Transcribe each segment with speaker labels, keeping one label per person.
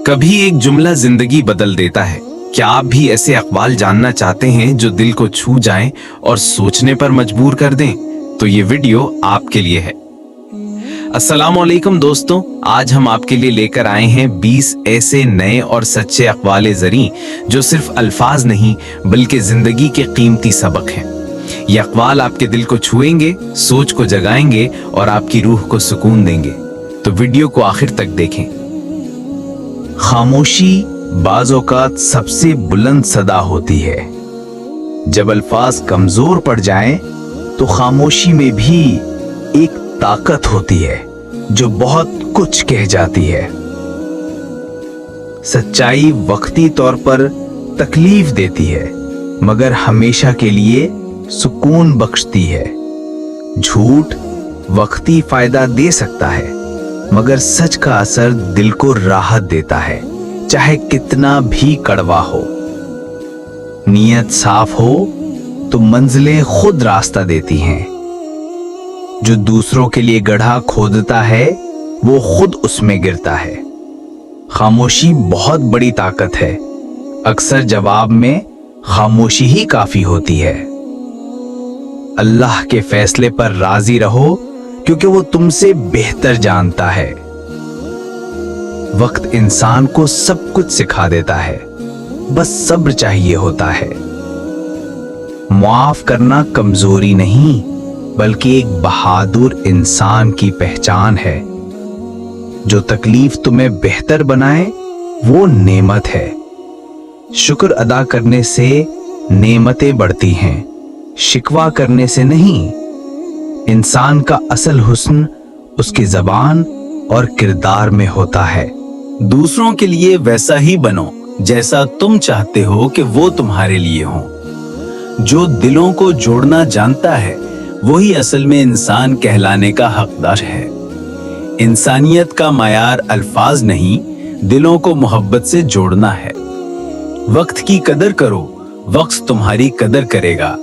Speaker 1: कभी एक जुमला जिंदगी बदल देता है। क्या आप भी ऐसे अक़वाल जानना चाहते हैं जो दिल को छू जाएं और सोचने पर मजबूर कर दें? तो ये वीडियो आपके लिए है। अस्सलामुअलैकुम दोस्तों, आज हम आपके लिए लेकर आए हैं 20 ऐसे नए और सच्चे अक़वाले ज़री जो सिर्फ अल्फाज नहीं बल्कि जिंदगी के कीमती सबक हैं। ये अक़वाल आपके दिल को छुएंगे, सोच को जगाएंगे और आपकी रूह को सुकून देंगे। तो वीडियो को आखिर तक देखें। खामोशी बाज़ औक़ात सबसे बुलंद सदा होती है। जब अल्फाज कमजोर पड़ जाएं, तो खामोशी में भी एक ताकत होती है जो बहुत कुछ कह जाती है। सच्चाई वक्ती तौर पर तकलीफ देती है, मगर हमेशा के लिए सुकून बख्शती है। झूठ वक्ती फायदा दे सकता है, मगर सच का असर दिल को राहत देता है, चाहे कितना भी कड़वा हो। नीयत साफ हो तो मंजिलें खुद रास्ता देती हैं। जो दूसरों के लिए गड्ढा खोदता है, वो खुद उसमें गिरता है। खामोशी बहुत बड़ी ताकत है। अक्सर जवाब में खामोशी ही काफी होती है। अल्लाह के फैसले पर राजी रहो, क्योंकि वो तुमसे बेहतर जानता है। वक्त इंसान को सब कुछ सिखा देता है, बस सब्र चाहिए होता है। मुआफ करना कमजोरी नहीं, बल्कि एक बहादुर इंसान की पहचान है। जो तकलीफ तुम्हें बेहतर बनाए, वो नेमत है। शुक्र अदा करने से नेमतें बढ़ती हैं, शिकवा करने से नहीं। इंसान का असल हुस्न उसकी ज़बान और किरदार में होता है।
Speaker 2: दूसरों के लिए वैसा ही बनो जैसा तुम चाहते हो कि वो तुम्हारे लिए हो। जो दिलों को जोड़ना जानता है, वही असल में इंसान कहलाने का हकदार है। इंसानियत का मायार अल्फाज नहीं, दिलों को मोहब्बत से जोड़ना है। वक्त की कदर करो, वक्त तुम्हारी कदर करेगा।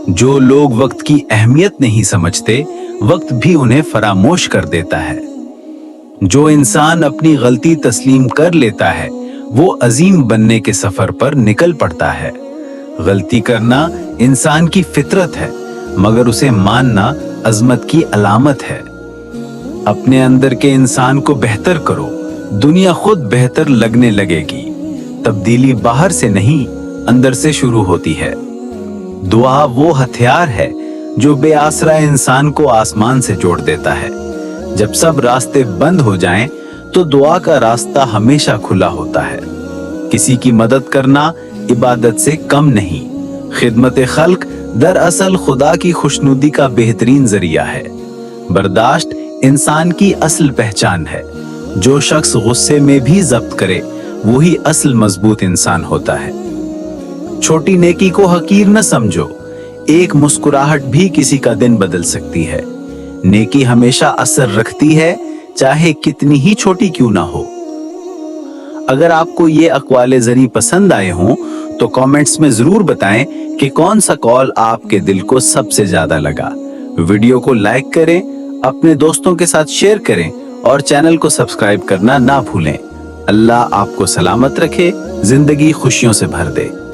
Speaker 2: जो लोग वक्त की अहमियत नहीं समझते, वक्त भी उन्हें फरामोश कर देता है। जो इंसान अपनी गलती तस्लीम कर लेता है, वो अजीम बनने के सफर पर निकल पड़ता है। गलती करना इंसान की फितरत है, मगर उसे मानना अजमत की अलामत है। अपने अंदर के इंसान को बेहतर करो, दुनिया खुद बेहतर लगने लगेगी। तब्दीली बाहर से नहीं, अंदर से शुरू होती है। दुआ वो हथियार है जो बेआसरा इंसान को आसमान से जोड़ देता है। जब सब रास्ते बंद हो जाएं, तो दुआ का रास्ता हमेशा खुला होता है। किसी की मदद करना इबादत से कम नहीं। खिदमत खल्क दरअसल खुदा की खुशनुदी का बेहतरीन जरिया है। बर्दाश्त इंसान की असल पहचान है। जो शख्स गुस्से में भी जब्त करे, वही असल मजबूत इंसान होता है। छोटी नेकी को हकीर न समझो। एक मुस्कुराहट भी किसी का दिन बदल सकती है। नेकी हमेशा असर रखती है, चाहे कितनी ही छोटी क्यों ना हो। अगर आपको ये अक़वाले ज़री पसंद आए हों, तो कमेंट्स में जरूर बताएं कि कौन सा कॉल आपके दिल को सबसे ज्यादा लगा। वीडियो को लाइक करें, अपने दोस्तों के साथ शेयर करें और चैनल को सब्सक्राइब करना ना भूलें। अल्लाह आपको सलामत रखे, जिंदगी खुशियों से भर दे।